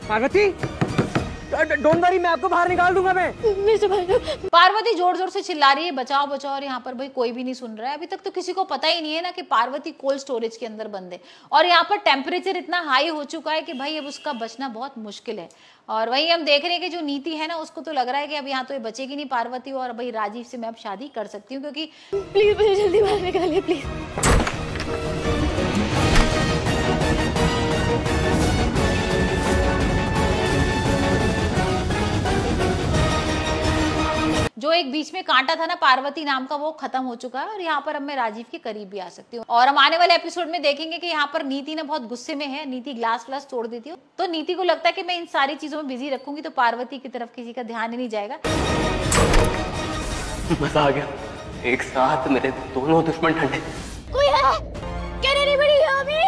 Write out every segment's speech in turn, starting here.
Parvati, don't worry, मैं आपको बाहर निकाल दूंगा मैं। पार्वती जोर जोर से चिल्ला रही है बचाओ बचाओ, और यहाँ पर भाई कोई भी नहीं सुन रहा है। अभी तक तो किसी को पता ही नहीं है ना कि पार्वती कोल्ड स्टोरेज के अंदर बंद है, और यहाँ पर टेम्परेचर इतना हाई हो चुका है कि भाई अब उसका बचना बहुत मुश्किल है। और वही हम देख रहे हैं कि जो नीति है ना, उसको तो लग रहा है कि अब यहाँ तो ये बचेगी नहीं पार्वती, और भाई राजीव से मैं अब शादी कर सकती हूँ, क्योंकि प्लीज मुझे जल्दी बाहर निकालिए प्लीज। जो एक बीच में कांटा था ना पार्वती नाम का, वो खत्म हो चुका है, और यहाँ पर अब मैं राजीव के करीब भी आ सकती हूँ। और हम आने वाले एपिसोड में देखेंगे कि यहाँ पर नीति ना बहुत गुस्से में है। नीति ग्लास तोड़ देती है, तो नीति को लगता है कि मैं इन सारी चीजों में बिजी रखूंगी तो पार्वती की तरफ किसी का ध्यान ही नहीं जाएगा। मजा आ गया, एक साथ मेरे दोनों दुश्मन ठंडे। कोई है? क्या नहीं बड़ी अभी?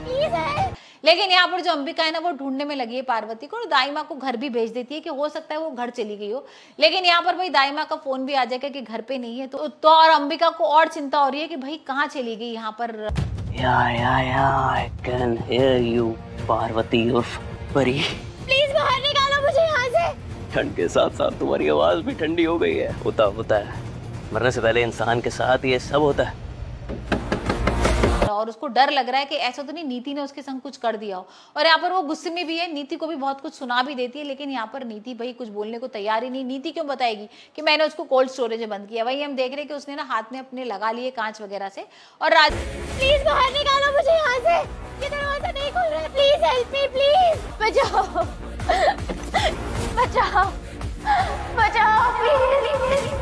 प्लीज है। लेकिन यहाँ पर जो अंबिका है ना, वो ढूंढने में लगी है पार्वती को, और दाई माँ को घर भी भेज देती है कि हो सकता है वो घर चली गई हो। लेकिन यहाँ पर भाई दाई माँ का फोन भी आ जाएगा कि घर पे नहीं है, तो और अंबिका को और चिंता हो रही है कि भाई कहाँ चली गई यहाँ पर। I can hear you, Parvati उर्फ परी। प्लीज बाहर निकालो मुझे यहाँ से। ठंड के साथ साथ तुम्हारी आवाज भी ठंडी हो गई है। होता है, मरने से पहले इंसान के साथ ये सब होता है। और उसको डर लग रहा है कि ऐसा तो नहीं नीति ने उसके संग कुछ कर दिया हो, और यहाँ पर वो गुस्से में भी है। नीति को भी बहुत कुछ सुना भी देती है, लेकिन यहाँ पर नीति भाई कुछ बोलने को तैयार ही नहीं। नीति क्यों बताएगी कि मैंने उसको कोल्ड स्टोरेज में बंद किया। वही हम देख रहे हैं कि उसने ना हाथ में अपने लगा लिए कांच वगैरह से। और प्लीज बाहर निकालो मुझे यहाँ से, ये दरवाजा नहीं खुल रहा है। प्लीज हेल्प मी प्लीज, बचाओ बचाओ बचाओ प्लीज।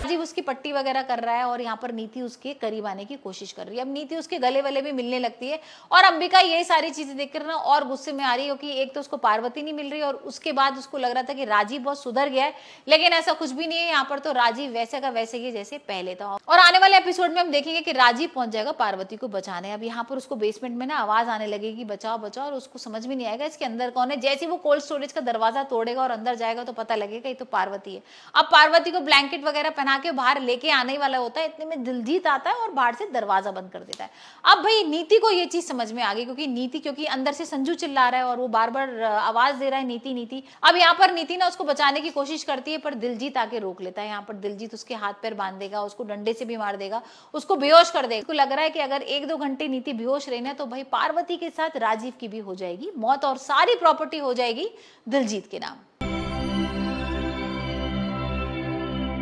राजीव उसकी पट्टी वगैरह कर रहा है, और यहाँ पर नीति उसके करीब आने की कोशिश कर रही है। अब नीति उसके गले वाले भी मिलने लगती है, और अंबिका ये सारी चीजें देखकर ना और गुस्से में आ रही है, क्योंकि एक तो उसको पार्वती नहीं मिल रही, और उसके बाद उसको लग रहा था कि राजीव बहुत सुधर गया है, लेकिन ऐसा कुछ भी नहीं है। यहाँ पर तो राजीव वैसे का वैसे ही जैसे पहले था। और आने वाले एपिसोड में हम देखेंगे कि राजीव पहुंच जाएगा पार्वती को बचाने। अब यहाँ पर उसको बेसमेंट में ना आवाज आने लगेगी बचाओ बचाओ, और उसको समझ में नहीं आएगा इसके अंदर कौन है। जैसे वो कोल्ड स्टोरेज का दरवाजा तोड़ेगा और अंदर जाएगा तो पता लगेगा ये तो पार्वती है। अब पार्वती को ब्लैंकेट वगैरह पहना के बाहर लेके आने वाला होता है, इतने में दिलजीत आता है और बाहर से दरवाजा बंद कर देता है। अब भाई नीति को ये चीज समझ में आ गई, क्योंकि अंदर से संजू चिल्ला रहा है और वो बार बार आवाज दे रहा है नीति नीति। अब यहाँ पर नीति ना उसको बचाने की कोशिश करती है, पर दिलजीत आके रोक लेता है। यहाँ पर दिलजीत उसके हाथ पैर बांध देगा, उसको डंडे से भी मार देगा, उसको बेहोश कर देगा। उसको लग रहा है कि अगर 1-2 घंटे नीति बेहोश रहना तो भाई पार्वती के साथ राजीव की भी हो जाएगी मौत, और सारी प्रॉपर्टी हो जाएगी दिलजीत के नाम।